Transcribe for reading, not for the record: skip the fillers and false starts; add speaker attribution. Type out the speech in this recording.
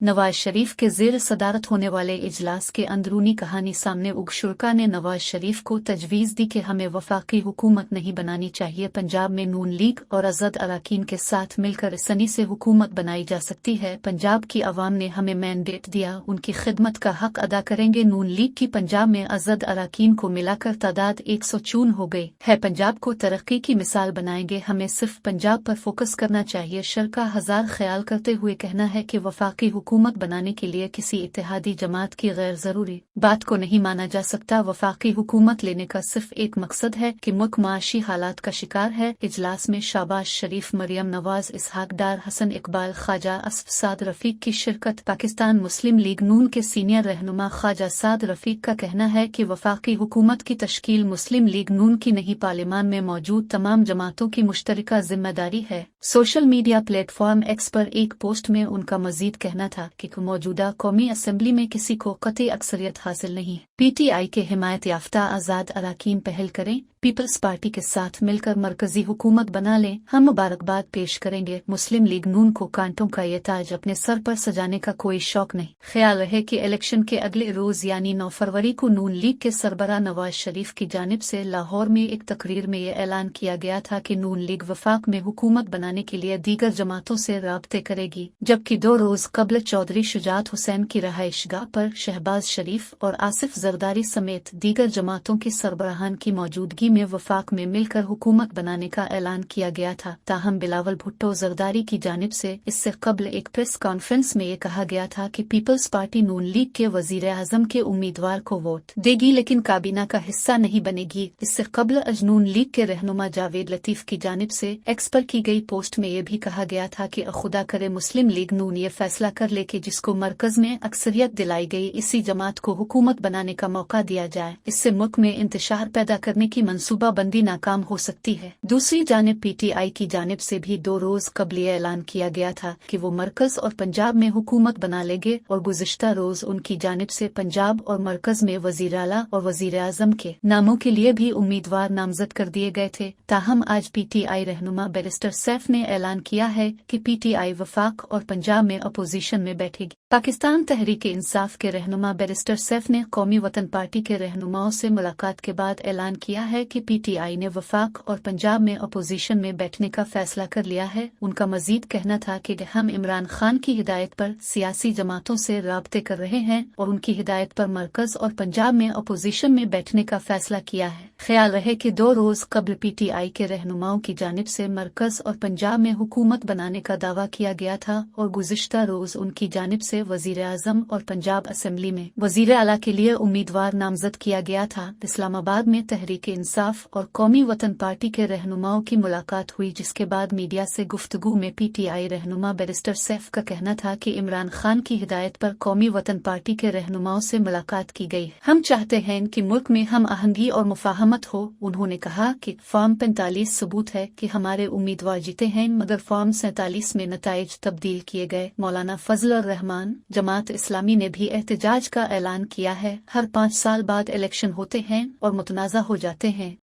Speaker 1: नवाज शरीफ के ज़ेर सदारत होने वाले इजलास के अंदरूनी कहानी सामने शुरा ने नवाज शरीफ को तजवीज़ दी कि हमें वफाकी हुकूमत नहीं बनानी चाहिए। पंजाब में नून लीग और अज़द अरकान के साथ मिलकर आसानी से हुकूमत बनाई जा सकती है। पंजाब की आवाम ने हमें मैंडेट दिया, उनकी खिदमत का हक अदा करेंगे। नून लीग की पंजाब में अज़द अरकान को मिलाकर तादाद 154 हो गई है। पंजाब को तरक्की की मिसाल बनाएंगे, हमें सिर्फ पंजाब पर फोकस करना चाहिए। शरका हजार ख्याल करते हुए कहना है कि वफाकी हुकूमत बनाने के लिए किसी इत्तेहादी जमात की गैर जरूरी बात को नहीं माना जा सकता। वफाकी हुकूमत लेने का सिर्फ एक मकसद है कि मुल्क माशी हालात का शिकार है। इजलास में शहबाज शरीफ, मरियम नवाज, इसहाक डार, हसन इकबाल, ख्वाजा असफ साद रफीक की शिरकत। पाकिस्तान मुस्लिम लीग नून के सीनियर रहनुमा ख्वाजा साद रफीक का कहना है कि वफाकी हुकूमत की तश्कील मुस्लिम लीग नून की नहीं, पार्लियामान में मौजूद तमाम जमातों की मुश्तरका जिम्मेदारी है। सोशल मीडिया प्लेटफॉर्म एक्स पर एक पोस्ट में उनका मजीद कहना था कि मौजूदा कौमी असम्बली में किसी को कतई अक्सरियत हासिल नहीं। PTI के हिमायत याफ्ता आज़ाद अरकान पहल करें, पीपल्स पार्टी के साथ मिलकर मरकजी हुकूमत बना लें, हम मुबारकबाद पेश करेंगे। मुस्लिम लीग नून को कांटों का ये ताज अपने सर पर सजाने का कोई शौक नहीं। ख्याल रहे कि इलेक्शन के अगले रोज यानी 9 फरवरी को नून लीग के सरबराह नवाज शरीफ की जानिब से लाहौर में एक तकरीर में ये ऐलान किया गया था कि नून लीग वफाक में हुकूमत बनाने के लिए दीगर जमातों से राब्ते करेगी, जबकि 2 रोज कबल चौधरी शुजात हुसैन की रहायशगाह पर शहबाज शरीफ और आसिफ जरदारी समेत दीगर जमातों के सरबराहान की मौजूदगी में वफाक में मिलकर हुकूमत बनाने का ऐलान किया गया था। ताहम बिलावल भुट्टो जरदारी की जानिब से इससे कबल एक प्रेस कॉन्फ्रेंस में ये कहा गया था कि पीपल्स पार्टी नून लीग के वजीर आजम के उम्मीदवार को वोट देगी लेकिन काबीना का हिस्सा नहीं बनेगी। इससे कबल नून लीग के रहनुमा जावेद लतीफ की जानिब से एक्स पर की गई पोस्ट में ये भी कहा गया था कि खुदा करे मुस्लिम लीग नून ये फैसला कर ले कि जिसको मरकज में अक्सरियत दिलाई गई इसी जमात को हुकूमत बनाने का मौका दिया जाए। इससे मुल्क में इंतशार पैदा करने की मनसूबा बंदी नाकाम हो सकती है। दूसरी जानिब PTI की जानिब से भी 2 रोज कबल ऐलान किया गया था कि वो मरकज और पंजाब में हुकूमत बना लेंगे और गुज़िश्ता रोज उनकी जानिब से पंजाब और मरकज में वजीर आला और वजीर आजम के नामों के लिए भी उम्मीदवार नामजद कर दिए गए थे। ताहम आज PTI रहनुमा बैरिस्टर सैफ ने ऐलान किया है कि PTI वफाक और पंजाब में अपोजिशन में बैठेगी। पाकिस्तान तहरीक इंसाफ के रहनुमा बैरिस्टर सैफ ने कौमी वतन पार्टी के रहनुमाओं से मुलाकात के बाद ऐलान किया है कि PTI ने वफाक और पंजाब में अपोजिशन में बैठने का फैसला कर लिया है। उनका मजीद कहना था कि हम इमरान खान की हिदायत पर सियासी जमातों से राब्ते कर रहे हैं और उनकी हिदायत पर मरकज और पंजाब में अपोजिशन में बैठने का फैसला किया है। ख्याल रहे कि 2 रोज कबल PTI के रहनुमाओं की जानिब से मरकज और पंजाब में हुकूमत बनाने का दावा किया गया था और गुज़िश्ता रोज उनकी जानिब से वजीर आजम और पंजाब असम्बली में वजीर आला के लिए उम्मीदवार नामजद किया गया था। इस्लामाबाद में तहरीक इंसाफ और कौमी वतन पार्टी के रहनुमाओं की मुलाकात हुई, जिसके बाद मीडिया से गुफ्तगू में PTI रहनुमा बैरिस्टर सैफ का कहना था कि इमरान खान की हिदायत पर कौमी वतन पार्टी के रहनुमाओं से मुलाकात की गई। हम चाहते हैं कि मुल्क में हम आहंगी और मुफाहमत हो। उन्होंने कहा कि फॉर्म 45 सबूत है कि हमारे उम्मीदवार जीते हैं, मगर फॉर्म 47 में नताइज तब्दील किए गए। मौलाना फजल रहमान जमात इस्लामी ने भी एहतजाज का ऐलान किया है। हर 5 साल बाद इलेक्शन होते हैं और मुतनाज़ा हो जाते हैं।